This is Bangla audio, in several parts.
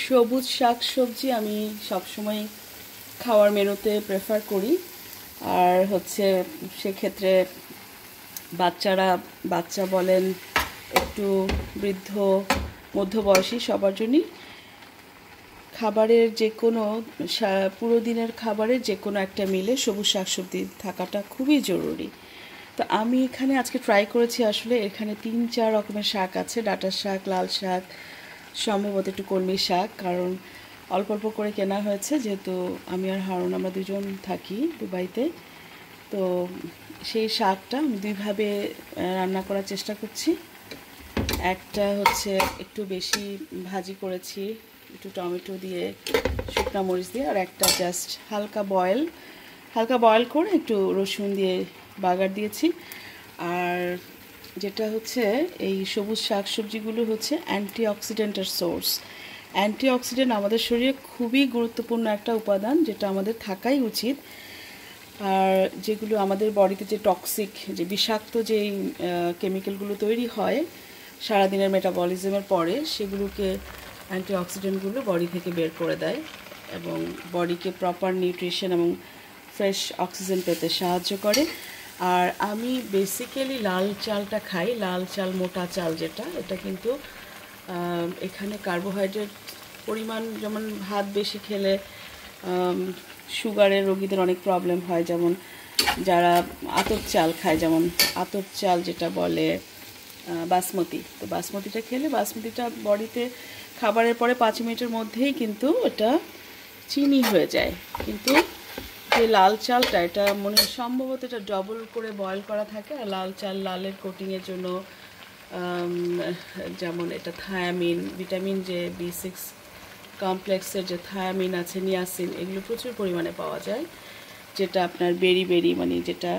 সবুজ শাকসবজি আমি সবসময় খাওয়ার মেনুতে প্রেফার করি। আর হচ্ছে সেক্ষেত্রে বাচ্চারা, বাচ্চা বলেন একটু বৃদ্ধ, মধ্যবয়সী, সবার জন্যই খাবারের যে কোনো পুরো দিনের খাবারের যে কোনো একটা মিলে সবুজ শাকসবজি থাকাটা খুবই জরুরি। তো আমি এখানে আজকে ট্রাই করেছি, আসলে এখানে 3-4 রকমের শাক আছে। ডাঁটার শাক, লাল শাক, সম্ভবত একটু কলমি শাক, কারণ অল্প অল্প করে কেনা হয়েছে, যেহেতু আমি আর হারুন আমরা দুজন থাকি দুবাইতে। তো সেই শাকটা আমি দুইভাবে রান্না করার চেষ্টা করছি। একটা হচ্ছে একটু বেশি ভাজি করেছি একটু টমেটো দিয়ে, শুকনো মরিচ দিয়ে, আর একটা জাস্ট হালকা বয়েল করে একটু রসুন দিয়ে বাগার দিয়েছি। আর যেটা হচ্ছে এই সবুজ শাকসবজিগুলো হচ্ছে অ্যান্টিঅক্সিডেন্টের সোর্স। অ্যান্টিঅক্সিডেন্ট আমাদের শরীরে খুবই গুরুত্বপূর্ণ একটা উপাদান, যেটা আমাদের থাকাই উচিত। আর যেগুলো আমাদের বডিতে যে টক্সিক, যে বিষাক্ত যেই কেমিক্যালগুলো তৈরি হয় সারাদিনের মেটাবলিজমের পরে, সেগুলোকে অ্যান্টিঅক্সিডেন্টগুলো বডি থেকে বের করে দেয় এবং বডিকে প্রপার নিউট্রিশন এবং ফ্রেশ অক্সিজেন পেতে সাহায্য করে। আর আমি বেসিক্যালি লাল চালটা খাই, লাল চাল, মোটা চাল যেটা, এটা কিন্তু এখানে কার্বোহাইড্রেট পরিমাণ, যেমন ভাত বেশি খেলে সুগারের রোগীদের অনেক প্রবলেম হয়, যেমন যারা আতপ চাল খায়, যেমন আতপ চাল যেটা বলে বাসমতি, তো বাসমতিটা খেলে, বাসমতিটা বডিতে খাবারের পরে 5 মিনিটের মধ্যেই কিন্তু এটা চিনি হয়ে যায়। কিন্তু যে লাল চালটা, এটা মনে সম্ভবত এটা ডবল করে বয়েল করা থাকে। আর লাল চাল, লালের কোটিংয়ের জন্য যেমন এটা থায়ামিন, ভিটামিন যে B6 কমপ্লেক্সের যে থায়ামিন আছে, নিয়াসিন, এগুলো প্রচুর পরিমাণে পাওয়া যায়, যেটা আপনার বেরি মানে যেটা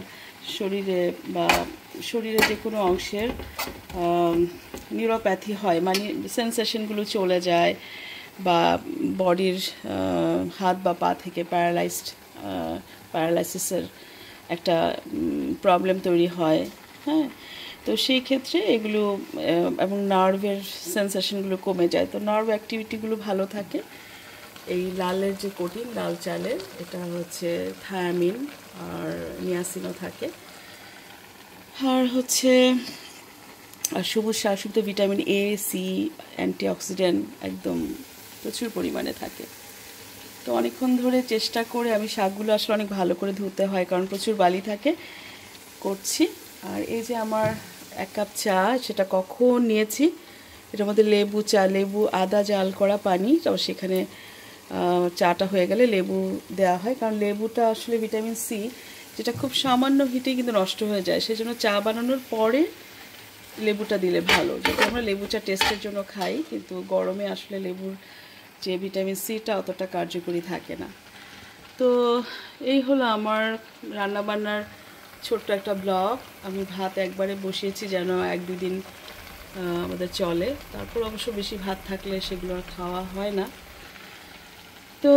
শরীরে যে কোনো অংশের নিউরোপ্যাথি হয়, মানে সেন্সেশনগুলো চলে যায়, বা বডির হাত বা পা থেকে প্যারালাইসিসের একটা প্রবলেম তৈরি হয়। হ্যাঁ, তো সেই ক্ষেত্রে এগুলো এবং নার্ভের সেন্সেশনগুলো কমে যায়, তো নার্ভ অ্যাক্টিভিটিগুলো ভালো থাকে। এই লালের যে কোটিং, লাল চালের, এটা হচ্ছে থায়ামিন আর নিয়াসিনও থাকে। আর হচ্ছে আর সবুজ শাকসবজিতে ভিটামিন A, C, অ্যান্টিঅক্সিডেন্ট একদম প্রচুর পরিমাণে থাকে। তো অনেকক্ষণ ধরে চেষ্টা করে আমি শাকগুলো আসলে অনেক ভালো করে ধুতে হয়, কারণ প্রচুর বালি থাকে, করছি। আর এই যে আমার 1 কাপ চা, সেটা কখন নিয়েছি, এটার মধ্যে লেবু, আদা জাল করা পানি, তারপর সেখানে চাটা হয়ে গেলে লেবু দেওয়া হয়, কারণ লেবুটা আসলে ভিটামিন C, যেটা খুব সামান্য হিটে কিন্তু নষ্ট হয়ে যায়, সেজন্য চা বানানোর পরে লেবুটা দিলে ভালো। যেটা আমরা লেবু চা টেস্টের জন্য খাই, কিন্তু গরমে আসলে লেবুর যে ভিটামিন সিটা অতটা কার্যকরী থাকে না। তো এই হলো আমার রান্নাবান্নার ছোট্ট একটা ব্লগ। আমি ভাত একবারে বসিয়েছি যেন 1-2 দিন আমাদের চলে, তারপর অবশ্য বেশি ভাত থাকলে সেগুলো আর খাওয়া হয় না। তো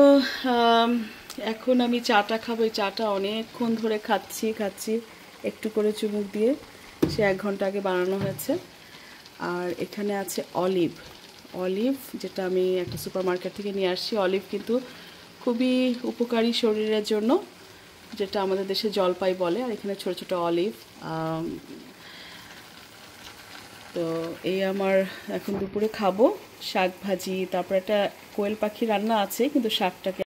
এখন আমি চাটা খাবো। এই চাটা অনেকক্ষণ ধরে খাচ্ছি একটু করে চুমুক দিয়ে, সে 1 ঘন্টা আগে বানানো হয়েছে। আর এখানে আছে অলিভ, যেটা আমি একটা সুপার মার্কেট থেকে নিয়ে আসছি। অলিভ কিন্তু খুবই উপকারী শরীরের জন্য, যেটা আমাদের দেশে জলপাই বলে, আর এখানে ছোট ছোট অলিভ। তো এই আমার এখন দুপুরে খাবো শাক ভাজি, তারপর একটা কোয়েল পাখি রান্না আছে, কিন্তু শাকটাকে